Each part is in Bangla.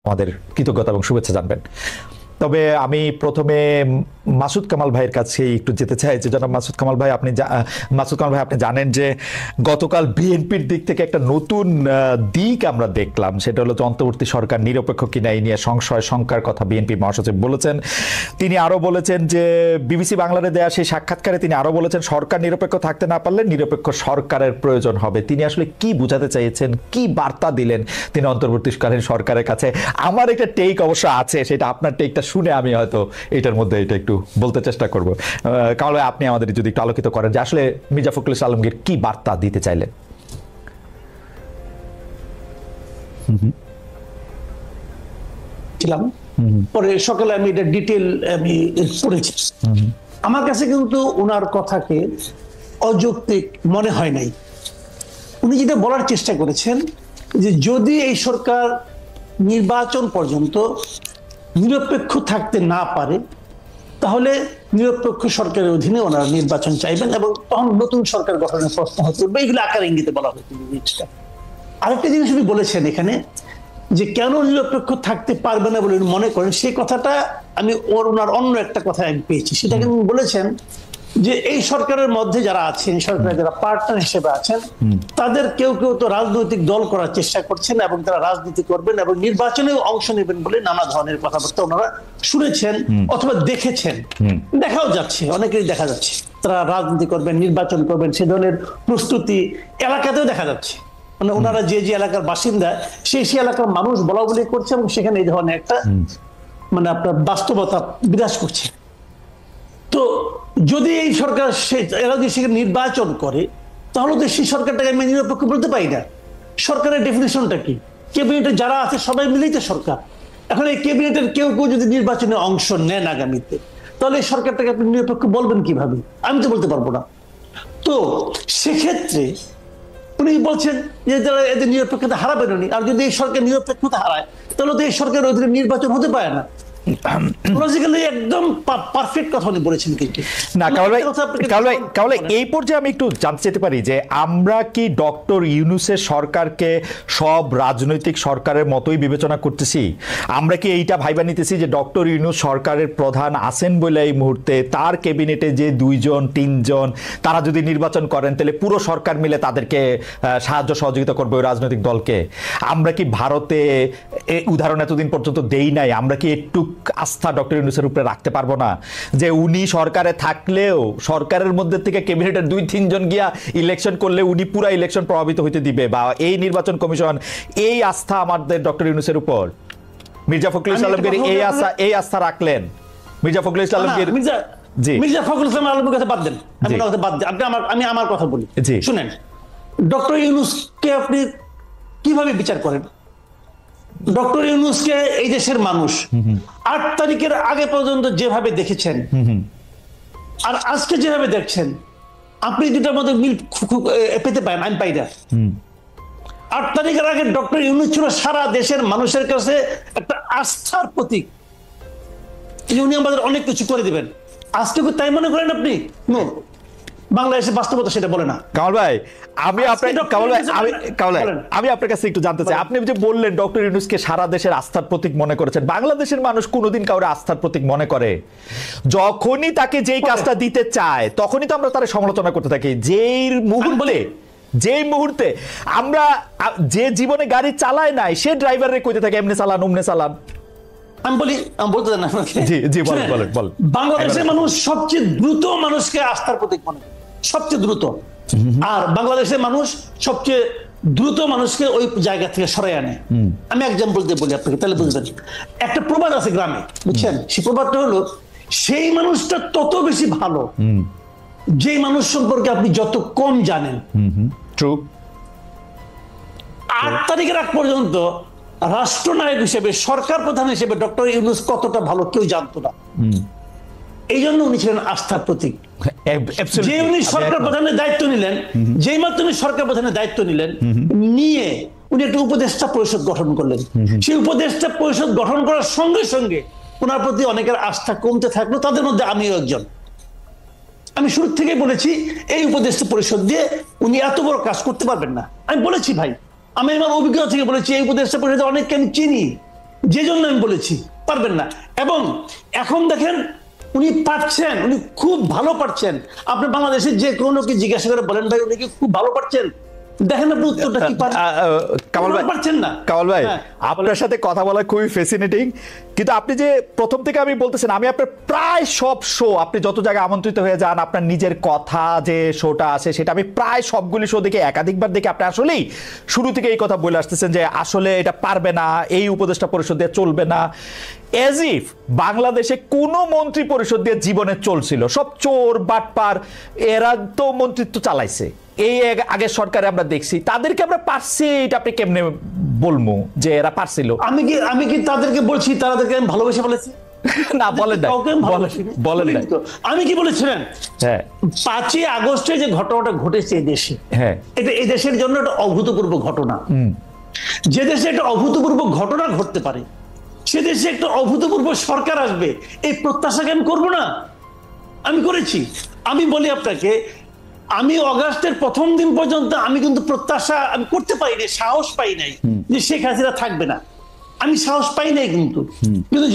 আমাদের কৃতজ্ঞতা এবং শুভেচ্ছা জানবেন। তবে আমি প্রথমে মাসুদ কামাল ভাইয়ের কাছে একটু যেতে চাই যে জনাব মাসুদ কামাল ভাই, আপনি জানেন যে গতকাল বিএনপির দিক থেকে একটা নতুন দিক আমরা দেখলাম, সেটা হলো যে অন্তর্বর্তী সরকার নিরপেক্ষ কিনা এই নিয়ে সংশয় শঙ্কার কথা বিএনপি মহাসচিব বলেছেন। তিনি আরো বলেছেন যে বিবিসি বাংলারে দেয়া সেই সাক্ষাৎকারে তিনি আরো বলেছেন সরকার নিরপেক্ষ থাকতে না পারলে নিরপেক্ষ সরকারের প্রয়োজন হবে। তিনি আসলে কি বোঝাতে চাইছেন, কি বার্তা দিলেন তিনি অন্তর্বর্তীকালীন সরকারের কাছে? আমার একটা টেক অবশ্য আছে, সেটা আপনার টেকটা শুনে আমি হয়তো এটার মধ্যে এটা একটু বলতে চেষ্টা করব। কামাল ভাই, আপনি আমাদের যদি একটু আলোকিত করেন যে আসলে মির্জা ফখরুল ইসলাম আলমগীর কি বার্তা দিতে চাইলেন। পরে সকালে আমি এটা ডিটেল আমি পড়েছি। আমার কাছে কিন্তু ওনার কথাকে অযৌক্তিক মনে হয় নাই। উনি যেটা বলার চেষ্টা করেছেন যে যদি এই সরকার নির্বাচন পর্যন্ত নিরপেক্ষ থাকতে না পারে তাহলে নিরপেক্ষ সরকারের অধীনে ওনারা নির্বাচন চাইবেন এবং তখন নতুন সরকার গঠনের প্রশ্ন হতে পারবে। এইগুলো আকার ইঙ্গিতে বলা হয়েছে। আরেকটা জিনিস উনি বলেছেন এখানে যে কেন নিরপেক্ষ থাকতে পারবে না বলে মনে করেন, সেই কথাটা আমি ওনার অন্য একটা কথা আমি পেয়েছি। সেটা কিন্তু বলেছেন যে এই সরকারের মধ্যে যারা আছেন, সরকারের যারা পার্টনার হিসেবে আছেন, তাদের কেউ কেউ তো রাজনৈতিক দল করার চেষ্টা করছেন এবং তারা রাজনীতি করবেন এবং নির্বাচনেও অংশ নেবেন বলে নানা ধরনের কথাবার্তা ওনারা শুনেছেন অথবা দেখেছেন। দেখাও যাচ্ছে, অনেকেই দেখা যাচ্ছে তারা রাজনীতি করবেন, নির্বাচন করবেন, সে ধরনের প্রস্তুতি এলাকাতেও দেখা যাচ্ছে। মানে ওনারা যে যে এলাকার বাসিন্দা সেই এলাকার মানুষ বলা বলি করছে এবং সেখানে এই ধরনের একটা মানে আপনার বাস্তবতা বিরাজ করছে। তো যদি এই সরকার এরা যদি সেখানে নির্বাচন করে তাহলে তো সেই সরকারটাকে আমি নিরপেক্ষ বলতে পারি না। সরকারের ডেফিনেশনটা কি? ক্যাবিনেটে যারা আছে সবাই মিলেই তো সরকার। এখন এই ক্যাবিনেটের কেউ কেউ যদি নির্বাচনে অংশ নেন আগামীতে, তাহলে এই সরকারটাকে আপনি নিরপেক্ষ বলবেন কিভাবে? আমি তো বলতে পারবো না। তো সেক্ষেত্রে উনি বলছেন যে যারা এদের নিরপেক্ষতা হারাবেন উনি, আর যদি এই সরকার নিরপেক্ষতা হারায় তাহলে তো এই সরকারের অধীনে নির্বাচন হতে পারে না। একদম পারফেক্ট কথা উনি বলেছেন। কিন্তু না কামাল ভাই, এই পর্যায়ে আমি একটু জানতে চাইতে পারি যে আমরা কি ডক্টর ইউনূসের সরকারকে সব রাজনৈতিক সরকারের মতোই বিবেচনা করতেছি? আমরা কি এইটা ভাইবা নিতেছি যে ডক্টর ইউনূস সরকারের প্রধান আছেন বলে এই মুহূর্তে তার ক্যাবিনেটে যে 2-3 জন তারা যদি নির্বাচন করেন তাহলে পুরো সরকার মিলে তাদেরকে সাহায্য সহযোগিতা করবে ওই রাজনৈতিক দলকে? আমরা কি ভারতে উদাহরণ এতদিন পর্যন্ত দেই নাই? আমরা কি একটু আস্থা ডক্টর ইউনূসের উপরে রাখতে পারবো না যে উনি সরকারে থাকলেও সরকারের মধ্যে থেকে ক্যাবিনেটের 2-3 জন গিয়া ইলেকশন করলে উনি পুরো ইলেকশন প্রভাবিত হইতে দিবে, বা এই নির্বাচন কমিশন, এই আস্থা আমাদের ডক্টর ইউনূসের উপর? মির্জা ফখরুল ইসলাম আলমগীর এই আস্থা রাখলেন? মির্জা ফখরুল ইসলাম আলমগীর মির্জা ফখরুল ইসলাম আলমগীর কথা বাদ দেন, আমি আমার কথা বলি। শুনেন, ডক্টর ইউনূসকে আপনি কিভাবে বিচার করেন? ডক্টর ইউনূসকে এই দেশের মানুষ 8 তারিখের আগে পর্যন্ত যেভাবে দেখেছেন আর আজকে যেভাবে দেখছেন, আপনি দুটার মধ্যে মিল পেতে পারেন? আমি পাই না। 8 তারিখের আগে ডক্টর ইউনূস ছিল সারা দেশের মানুষের কাছে একটা আস্থার প্রতীক, উনি আমাদের অনেক কিছু করে দিবেন। আজকে তাই মনে করেন আপনি? বাংলাদেশের বাস্তবতা সেটা বলে না। কামাল ভাই, আমি আপনার কাছে একটু জানতে চাই, আপনি যে বললেন ডক্টর ইউনূসকে সারা দেশের আস্থার প্রতীক মনে করেছেন, বাংলাদেশের মানুষ কোনোদিন কাউরে আস্থার প্রতীক মনে করে? যখনই তাকে যেই কাজটা দিতে চায় তখনই তো আমরা তার সমালোচনা করতে থাকি। যেই মুহূর্তে আমরা যে জীবনে গাড়ি চালায় নাই সে ড্রাইভারে কইতে থাকে এমনি চালান অমনে চালান। আমি বলতে চান বাংলাদেশের মানুষ সবচেয়ে দ্রুত মানুষকে আস্থার প্রতীক মনে করে, সবচেয়ে দ্রুত। আর বাংলাদেশের মানুষ সবচেয়ে দ্রুত মানুষকে ওই জায়গা থেকে সরাই আনে। আমি এক্সাম্পল দিয়ে বলি আপনাকে, তাহলে বুঝবেন। একটা প্রবাদ আছে গ্রামে, বুঝছেন? সেই প্রবাদটা হলো, সেই মানুষটা তত বেশি ভালো যে মানুষ সম্পর্কে আপনি যত কম জানেন। 8 তারিখের আগ পর্যন্ত রাষ্ট্রনায়ক হিসেবে, সরকার প্রধান হিসেবে ডক্টর ইউনূস কতটা ভালো কেউ জানতো না। এই জন্য উনি ছিলেন আস্থার প্রতীক। যে উনি সরকার প্রধানের দায়িত্ব নিলেন, যেই মাত্র উনি সরকার প্রধানের দায়িত্ব নিলেন, নিয়ে উনি একটা উপদেষ্টা পরিষদ গঠন করলেন। সেই উপদেষ্টা পরিষদ গঠন করার সঙ্গে সঙ্গে ওনার প্রতি অনেকের আস্থা কমতে থাকলো, তাদের মধ্যে আমিও একজন। আমি শুরু থেকেই বলেছি এই উপদেষ্টা পরিষদ দিয়ে উনি এত বড় কাজ করতে পারবেন না। আমি বলেছি ভাই, আমি আমার অভিজ্ঞতা থেকে বলেছি, এই উপদেষ্টা পরিষদে অনেককে আমি চিনি, যে জন্য আমি বলেছি পারবেন না। এবং এখন দেখেন উনি পারছেন, উনি খুব ভালো পারছেন। আপনি বাংলাদেশের যে কোনো কি জিজ্ঞাসা করে বলেন ভাই উনি কি খুব ভালো পারছেন, দেখেন আপনি উত্তরটা কি পারেন। কামাল ভাই পারছেন না। কামাল ভাই আপনার সাথে কথা বলা খুবই ফ্যাসিনেটিং, কিন্তু আপনি যে প্রথম থেকে আমি বলতেছেন, আমি আপনার প্রায় সব শো, আপনি যত জায়গায় আমন্ত্রিত হয়ে যান, আপনার নিজের কথা যে শোটা আছে সেটা আমি প্রায় সবগুলি শো দেখে একাধিকবার দেখে আপনি আসলেই শুরু থেকে এই কথা বলে আসতেছেন যে আসলে এটা পারবে না, এই উপদেষ্টা পরিষদ দিয়ে চলবে না, এজ ইফ বাংলাদেশে কোনো মন্ত্রী পরিষদ দিয়ে জীবনে চলছিল, সব চোর বাটপার, এরা তো মন্ত্রিত্ব চালাইছে। এই আগের সরকারে আমরা দেখছি, তাদেরকে আমরা পারছি, এটা আপনি কেমনে বলবো যে এরা পারছিল? আমি কি তাদেরকে বলছি তাদেরকে আমি ভালোবেসে বলেছি? না বলেন না, বলেন না। আমি কি বলেছিলেন? হ্যাঁ, 5ই আগস্টে যে ঘটনাটা ঘটেছে এই দেশে, হ্যাঁ, এটা এই দেশের জন্য একটা অভূতপূর্ব ঘটনা। যে দেশে একটা অভূতপূর্ব ঘটনা ঘটতে পারে, সে দেশে একটা অভূতপূর্ব সরকার আসবে, এই প্রত্যাশাকে আমি করবো না? আমি করেছি। আমি বলি আপনাকে, আমি অগাস্টের প্রথম দিন পর্যন্ত আমি কিন্তু প্রত্যাশা আমি করতে পারিনি, সাহস পাই নাই যে শেখ হাসিনা থাকবে না, আমি সাহস পাই নাই। কিন্তু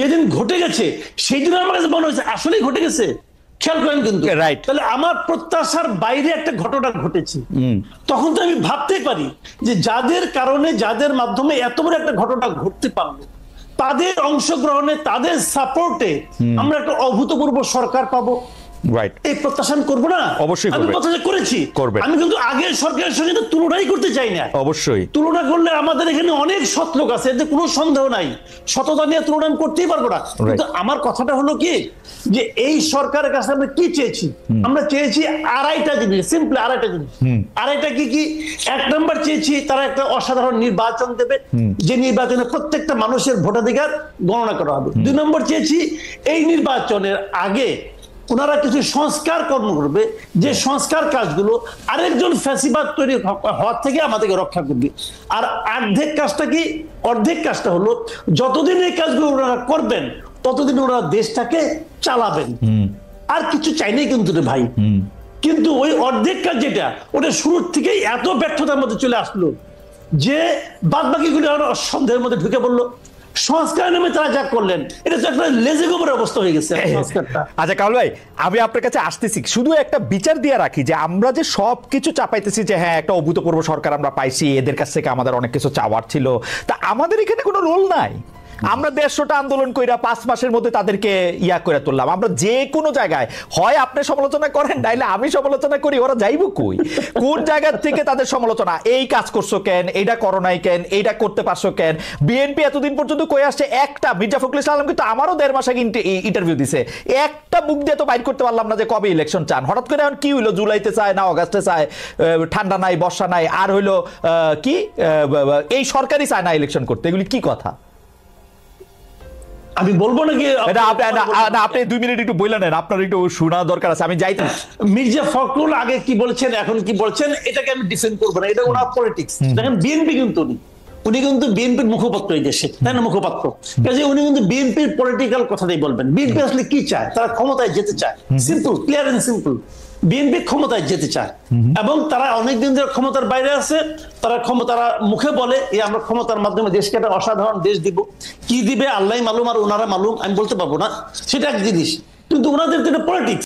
যেদিন ঘটে গেছে সেই দিন আমার কাছে মনে হয়েছে আসলেই ঘটে গেছে। খেয়াল করেন কিন্তু, তাহলে আমার প্রত্যাশার বাইরে একটা ঘটনা ঘটেছে। তখন তো আমি ভাবতেই পারি যে যাদের কারণে, যাদের মাধ্যমে এত বড় একটা ঘটনা ঘটতে পারলো, তাদের অংশগ্রহণে, তাদের সাপোর্টে আমরা একটা অভূতপূর্ব সরকার পাবো, এই প্রত্যাশা করবো না? অবশ্যই আমি প্রত্যাশা করেছি। আমি কিন্তু আগের সরকারের সঙ্গে তুলনাই করতে চাই না। অবশ্যই তুলনা করলে আমাদের এখানে অনেক সৎ লোক আছে, এতে কোনো সন্দেহ নাই, সততা নিয়ে তুলনা আমি করতেই পারবো না। কিন্তু আমার কথাটা হলো কি, যে এই সরকারের কাছে আমরা কি চেয়েছি? আমরা চেয়েছি আড়াইটা জিনিস, সিম্পল আড়াইটা জিনিস। আড়াইটা কি কি? 1 নম্বর চেয়েছি তারা একটা অসাধারণ নির্বাচন দেবে, যে নির্বাচনে প্রত্যেকটা মানুষের ভোটাধিকার গণনা করা হবে। 2 নম্বর চেয়েছি এই নির্বাচনের আগে ওনারা কিছু সংস্কার কর্ম করবে, যে সংস্কার কাজগুলো আরেকজন ফ্যাসিবাদ তৈরি হওয়ার থেকে আমাদেরকে রক্ষা করবে। আর অর্ধেক কাজটা কি? অর্ধেক কাজটা হলো যতদিন এই কাজগুলো ওনারা করবেন ততদিন ওনারা দেশটাকে চালাবেন। আর কিছু চাইনি কিন্তু রে ভাই। কিন্তু ওই অর্ধেক কাজ যেটা, ওটা শুরুর থেকেই এত ব্যর্থতার মধ্যে চলে আসলো যে বাদ বাকিগুলো সন্দেহের মধ্যে ঢুকে পড়লো। সংস্কার নামে তারা যা করলেন, এটা তো একটা লেজে গোবরের অবস্থা হয়ে গেছে সংস্কারটা। আচ্ছা কামাল ভাই, আমি আপনার কাছে আসতেছি, শুধু একটা বিচার দিয়ে রাখি যে আমরা যে সবকিছু চাপাইতেছি যে হ্যাঁ একটা অভূতপূর্ব সরকার আমরা পাইছি, এদের কাছ থেকে আমাদের অনেক কিছু চাওয়ার ছিল, তা আমাদের এখানে কোনো রোল নাই। আমরা 150টা আন্দোলন কইরা 5 মাসের মধ্যে তাদেরকে ইয়া করে তুললাম। আমরা যে কোনো জায়গায় হয় আপনি সমালোচনা করেন, নাইলে আমি সমালোচনা করি, ওরা যাইব কই? কোন জায়গা থেকে তাদের সমালোচনা? এই কাজ করছো কেন, এইটা করো নাই কেন, এইটা করতে পারছো কেন? বিএনপি এতদিন পর্যন্ত কই আসছে, একটা মির্জা ফখরুল ইসলাম কিন্তু আমারও 1.5 মাস আগে ইন্টারভিউ দিছে, একটা মুখ দিয়ে তো বাইর করতে পারলাম না যে কবে ইলেকশন চান। হঠাৎ করে এখন কি হইলো, জুলাইতে চায় না অগাস্টে চায়, ঠান্ডা নাই বর্ষা নাই, আর হইলো কি এই সরকারই চায় না ইলেকশন করতে, এগুলি কি কথা? আমি বলবো নাকি? আপনি 2 মিনিট একটু বলে নেন, আপনার একটু শোনা দরকার আছে, আমি যাইতে। মির্জা ফখরুল আগে কি বলছেন, এখন কি বলছেন, এটাকে আমি ডিফেন্ড করবো না, এটা ওনার পলিটিক্স। দেখেন বিএনপি কিন্তু উনি কিন্তু বিএনপির মুখপাত্র এই দেশে, তাই না? মুখপাত্র, কাজে উনি কিন্তু বিএনপির পলিটিক্যাল কথাটাই বলবেন। বিএনপি আসলে কি চায়? তারা ক্ষমতায় যেতে চায়, simple, clear and simple. BNP ক্ষমতায় যেতে চায় এবং তারা অনেকদিন ধরে ক্ষমতার বাইরে আছে। তারা মুখে বলে আমরা ক্ষমতার মাধ্যমে দেশকে একটা অসাধারণ দেশ দিব, কি দিবে আল্লাহ মালুম আর ওনারা মালুম, আমি বলতে পারবো না, সেটা এক জিনিস। কিন্তু ওনাদের পলিটিক্স।